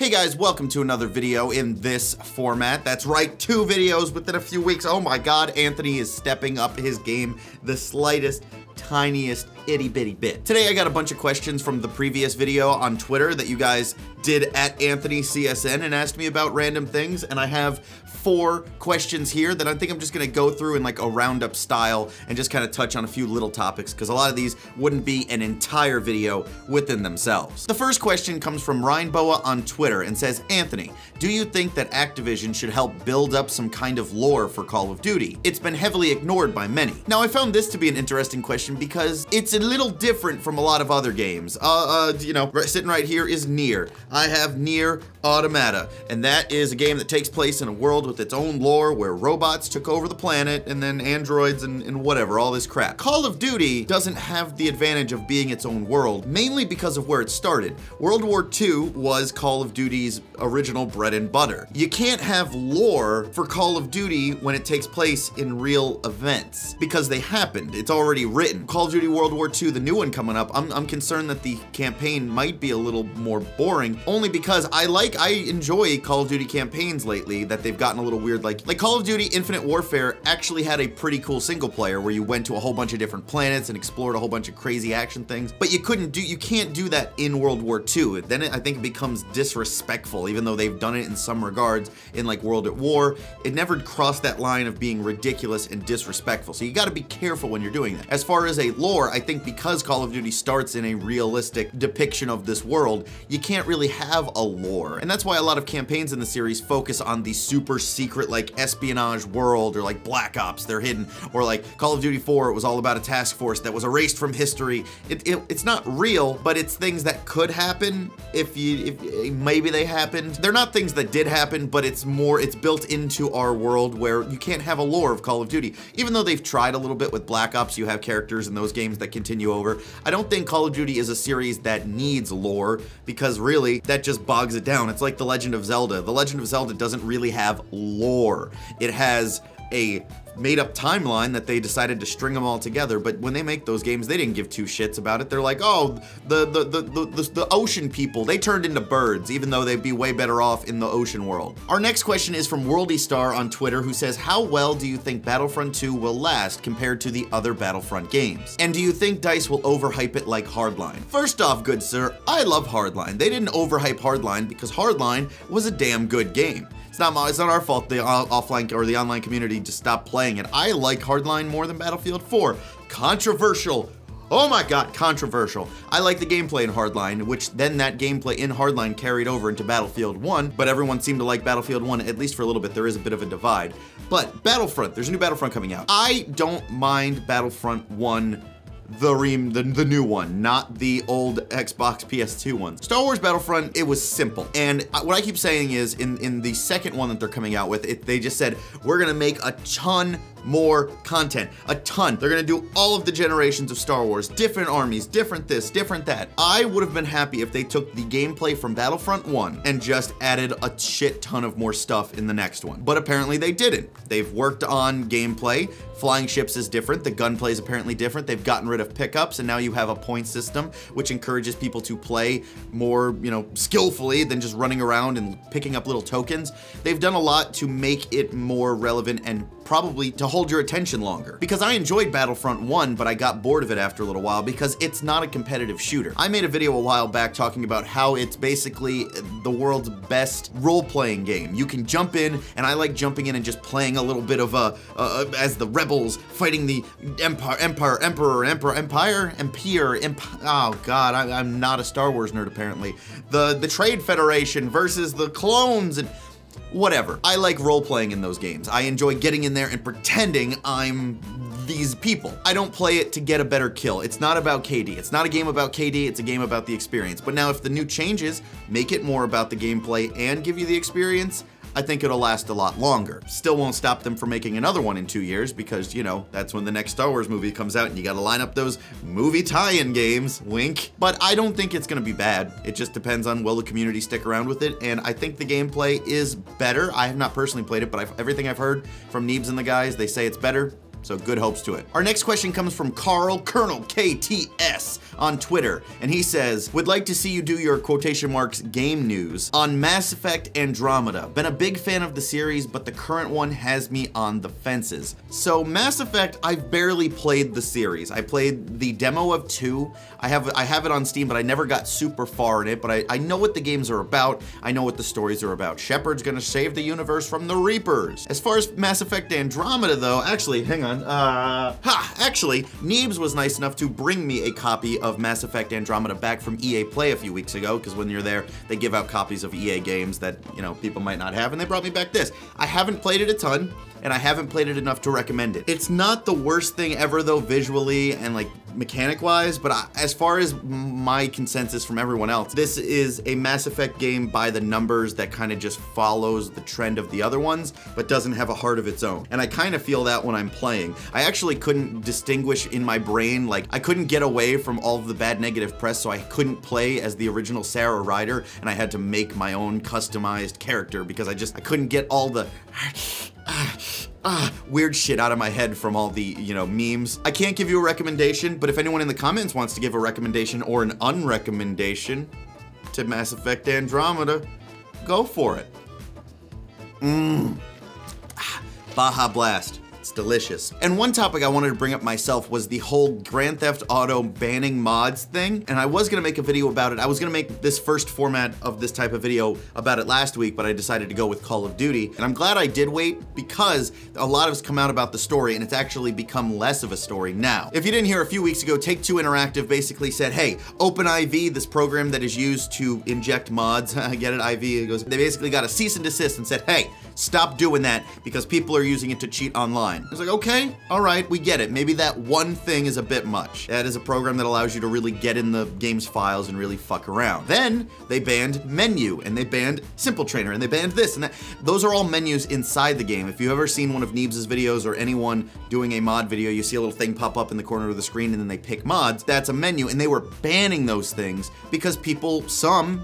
Hey guys, welcome to another video in this format. That's right, 2 videos within a few weeks. Oh my god, Anthony is stepping up his game the slightest, tiniest, itty bitty bit. Today I got a bunch of questions from the previous video on Twitter that you guys did at Anthony CSN and asked me about random things, and I have 4 questions here that I think I'm just gonna go through in like a roundup style and just kind of touch on a few little topics because a lot of these wouldn't be an entire video within themselves. The first question comes from Rhineboa on Twitter and says, Anthony, do you think that Activision should help build up some kind of lore for Call of Duty? It's been heavily ignored by many. Now I found this to be an interesting question because it's a little different from a lot of other games. You know, sitting right here is Nier. I have Nier Automata, and that is a game that takes place in a world with its own lore where robots took over the planet and then androids and whatever, all this crap. Call of Duty doesn't have the advantage of being its own world, mainly because of where it started. World War II was Call of Duty's original bread and butter. You can't have lore for Call of Duty when it takes place in real events because they happened. It's already written. Call of Duty World War II, the new one coming up, I'm concerned that the campaign might be a little more boring, only because I enjoy Call of Duty campaigns lately that they've gotten a little weird. Like Call of Duty Infinite Warfare actually had a pretty cool single player where you went to a whole bunch of different planets and explored a whole bunch of crazy action things, but you can't do that in World War II. Then I think it becomes disrespectful, even though they've done it in some regards in like World at War. It never crossed that line of being ridiculous and disrespectful. So you gotta be careful when you're doing that. As far as a lore, I think because Call of Duty starts in a realistic depiction of this world, you can't really have a lore. And that's why a lot of campaigns in the series focus on the super secret like espionage world, or like Black Ops, they're hidden, or like Call of Duty 4, it was all about a task force that was erased from history. It's not real, but it's things that could happen if maybe they happened. They're not things that did happen, but it's built into our world where you can't have a lore of Call of Duty. Even though they've tried a little bit with Black Ops, you have characters in those games that continue over. I don't think Call of Duty is a series that needs lore because really that just bogs it down. It's like The Legend of Zelda. The Legend of Zelda doesn't really have lore. It has a made-up timeline that they decided to string them all together, but when they make those games, they didn't give 2 shits about it. They're like, oh, the ocean people, they turned into birds, even though they'd be way better off in the ocean world. Our next question is from Worldy Star on Twitter, who says, how well do you think Battlefront 2 will last compared to the other Battlefront games? And do you think DICE will overhype it like Hardline? First off, good sir, I love Hardline. They didn't overhype Hardline because Hardline was a damn good game. It's not our fault the offline or the online community just stopped playing it. I like Hardline more than Battlefield 4. Controversial. Oh my god, controversial. I like the gameplay in Hardline, which then that gameplay in Hardline carried over into Battlefield 1, but everyone seemed to like Battlefield 1, at least for a little bit. There is a bit of a divide. But Battlefront, there's a new Battlefront coming out. I don't mind Battlefront 1, the new one, not the old Xbox PS2 one. Star Wars Battlefront, it was simple. And what I keep saying is in the second one that they're coming out with, they just said, we're gonna make a ton more content, a ton. They're gonna do all of the generations of Star Wars, different armies, different this, different that. I would have been happy if they took the gameplay from Battlefront 1 and just added a shit ton of more stuff in the next one. But apparently they didn't. They've worked on gameplay. Flying ships is different. The gunplay is apparently different. They've gotten rid of pickups, and now you have a point system, which encourages people to play more, you know, skillfully than just running around and picking up little tokens. They've done a lot to make it more relevant and probably to hold your attention longer. Because I enjoyed Battlefront 1, but I got bored of it after a little while because it's not a competitive shooter. I made a video a while back talking about how it's basically the world's best role-playing game. You can jump in, and I like jumping in and just playing a little bit of as the rebels fighting the Empire. Oh god, I'm not a Star Wars nerd apparently. The Trade Federation versus the clones and whatever. I like role-playing in those games. I enjoy getting in there and pretending I'm these people. I don't play it to get a better kill. It's not about KD. It's not a game about KD, it's a game about the experience. But now if the new changes make it more about the gameplay and give you the experience, I think it'll last a lot longer. Still won't stop them from making another one in 2 years because, you know, that's when the next Star Wars movie comes out and you gotta line up those movie tie-in games, wink. But I don't think it's gonna be bad. It just depends on will the community stick around with it, and I think the gameplay is better. I have not personally played it, but everything I've heard from Neebs and the guys, they say it's better. So good hopes to it. Our next question comes from Carl Colonel KTS on Twitter, and he says, would like to see you do your quotation marks game news on Mass Effect Andromeda. Been a big fan of the series, but the current one has me on the fences. So Mass Effect, I've barely played the series. I played the demo of 2. I have it on Steam, but I never got super far in it, but I know what the games are about. I know what the stories are about. Shepard's gonna save the universe from the Reapers. As far as Mass Effect Andromeda though, actually, hang on, actually, Neebs was nice enough to bring me a copy of Mass Effect Andromeda back from EA Play a few weeks ago, because when you're there, they give out copies of EA games that, you know, people might not have, and they brought me back this. I haven't played it a ton, and I haven't played it enough to recommend it. It's not the worst thing ever though, visually and like mechanic-wise, but as far as my consensus from everyone else, this is a Mass Effect game by the numbers that kind of just follows the trend of the other ones, but doesn't have a heart of its own. And I kind of feel that when I'm playing. I actually couldn't distinguish in my brain, like I couldn't get away from all of the bad negative press, so I couldn't play as the original Sarah Ryder, and I had to make my own customized character because I couldn't get all the weird shit out of my head from all the, you know, memes. I can't give you a recommendation, but if anyone in the comments wants to give a recommendation or an unrecommendation to Mass Effect Andromeda, go for it. Baja Blast. It's delicious. And one topic I wanted to bring up myself was the whole Grand Theft Auto banning mods thing. And I was gonna make a video about it. I was gonna make this first format of this type of video about it last week, but I decided to go with Call of Duty. And I'm glad I did wait because a lot has come out about the story and it's actually become less of a story now. If you didn't hear, a few weeks ago, Take-Two Interactive basically said, hey, OpenIV, this program that is used to inject mods, I get it, IV, it goes, they basically got a cease and desist and said, hey, stop doing that because people are using it to cheat online. I was like, okay, all right, we get it. Maybe that one thing is a bit much. That is a program that allows you to really get in the game's files and really fuck around. Then they banned Menu and they banned Simple Trainer and they banned this and that. Those are all menus inside the game. If you've ever seen one of Neebs' videos or anyone doing a mod video, you see a little thing pop up in the corner of the screen and then they pick mods. That's a menu, and they were banning those things because people,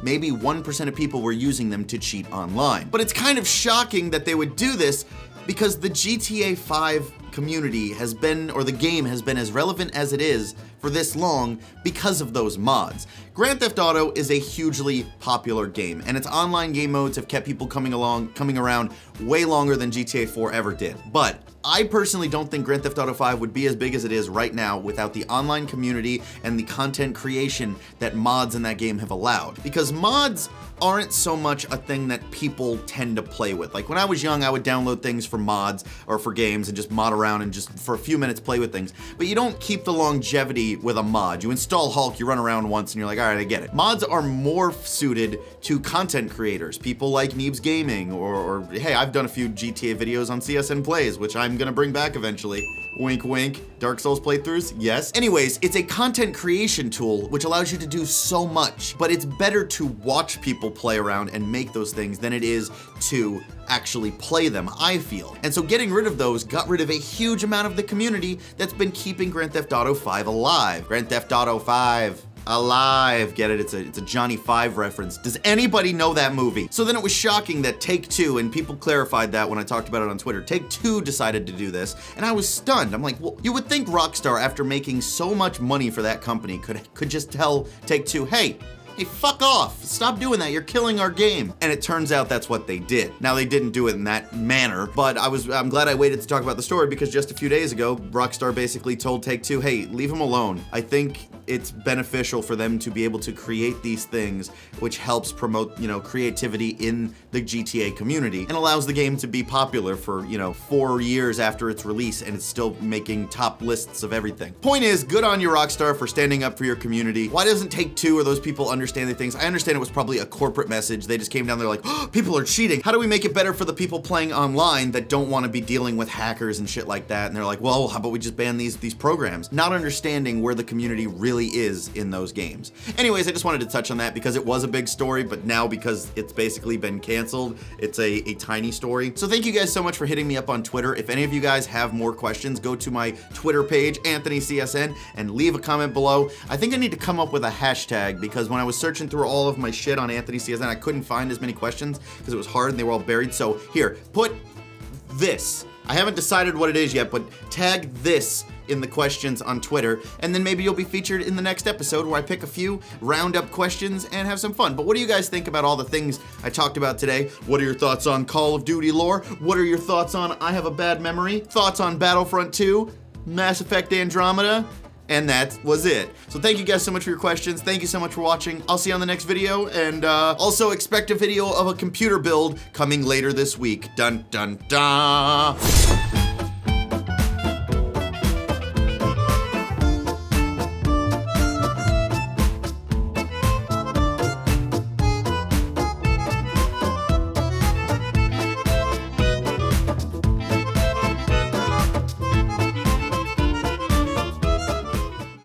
maybe 1% of people were using them to cheat online. But it's kind of shocking that they would do this because the GTA 5 community has been, or the game has been as relevant as it is for this long because of those mods. Grand Theft Auto is a hugely popular game, and its online game modes have kept people coming around way longer than GTA 4 ever did. But I personally don't think Grand Theft Auto 5 would be as big as it is right now without the online community and the content creation that mods in that game have allowed. Because mods aren't so much a thing that people tend to play with. Like when I was young, I would download things for mods or for games and just mod around and just for a few minutes play with things. But you don't keep the longevity with a mod. You install Hulk, you run around once and you're like, all right, I get it. Mods are more suited to content creators, people like Neebs Gaming, or hey, I've done a few GTA videos on CSN Plays, which I'm gonna bring back eventually. Wink, wink. Dark Souls playthroughs? Yes. Anyways, it's a content creation tool which allows you to do so much, but it's better to watch people play around and make those things than it is to actually play them, I feel. And so getting rid of those got rid of a huge amount of the community that's been keeping Grand Theft Auto 5 alive. Grand Theft Auto 5. Alive. Get it? It's a Johnny 5 reference. Does anybody know that movie? So then it was shocking that Take-Two, and people clarified that when I talked about it on Twitter, Take-Two decided to do this, and I was stunned. I'm like, well, you would think Rockstar, after making so much money for that company, could just tell Take-Two, hey, fuck off. Stop doing that. You're killing our game. And it turns out that's what they did. Now, they didn't do it in that manner, but I'm glad I waited to talk about the story because just a few days ago, Rockstar basically told Take-Two, hey, leave them alone. I think it's beneficial for them to be able to create these things, which helps promote, you know, creativity in the GTA community and allows the game to be popular for, you know, 4 years after its release, and it's still making top lists of everything. Point is, good on you, Rockstar, for standing up for your community. Why doesn't Take-Two or those people understand the things? I understand it was probably a corporate message. They just came down there like, oh, people are cheating. How do we make it better for the people playing online that don't want to be dealing with hackers and shit like that? And they're like, well, how about we just ban these programs? Not understanding where the community really is in those games. Anyways, I just wanted to touch on that because it was a big story, but now because it's basically been canceled, it's a tiny story. So thank you guys so much for hitting me up on Twitter. If any of you guys have more questions, go to my Twitter page, AnthonyCSN, and leave a comment below. I think I need to come up with a hashtag because when I was searching through all of my shit on AnthonyCSN, I couldn't find as many questions because it was hard and they were all buried. So here, put this I haven't decided what it is yet, but tag this in the questions on Twitter, and then maybe you'll be featured in the next episode where I pick a few Roundup questions and have some fun. But what do you guys think about all the things I talked about today? What are your thoughts on Call of Duty lore? What are your thoughts on I Have a Bad Memory? Thoughts on Battlefront 2? Mass Effect Andromeda? And that was it. So thank you guys so much for your questions. Thank you so much for watching. I'll see you on the next video, and also expect a video of a computer build coming later this week. Dun dun dun.